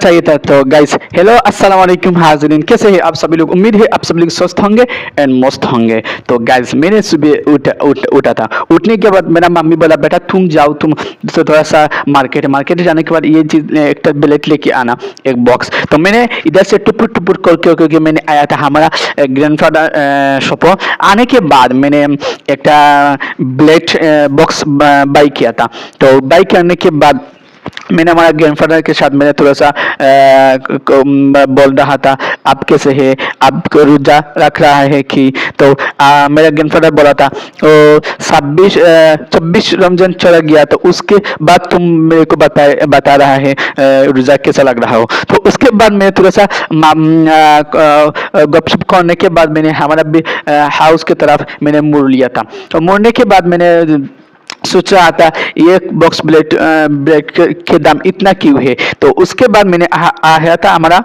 चाहिए था। तो गाइस हेलो अस्सलाम वालेकुम हाज़रीन, कैसे हैं आप सभी लोग। उम्मीद है आप सभी लोग स्वस्थ होंगे एंड मस्त होंगे। तो गाइस मैंने सुबह उठा था। उठने के बाद मेरा मम्मी बोला बेटा तुम जाओ, तुम तो थोड़ा सा मार्केट जाने के बाद ये चीज़ एक ब्लेड लेके आना, एक बॉक्स। तो मैंने इधर से टुपुर टुपुर करके मैंने आया था हमारा ग्रैंडफादर शॉप। आने के बाद मैंने एक ब्लेड बॉक्स बाई किया था। तो बाई करने के बाद मैंने हमारा ग्रैंडफादर के साथ मैंने थोड़ा सा बोल रहा था आप कैसे है, आपको रोजा रख रहा है कि। तो मेरा ग्रैंडफादर बोला था तो 26 रमजान चला गया, तो उसके बाद तुम मेरे को बता रहा है रोजा कैसा लग रहा हो। तो उसके बाद मैं थोड़ा सा गपशप करने के बाद मैंने हमारा भी हाउस की तरफ मैंने मुड़ लिया था। तो मुड़ने के बाद मैंने सोच रहा था ये बॉक्स ब्लेड ब्लेड के दाम इतना क्यों है। तो उसके बाद मैंने आया था हमारा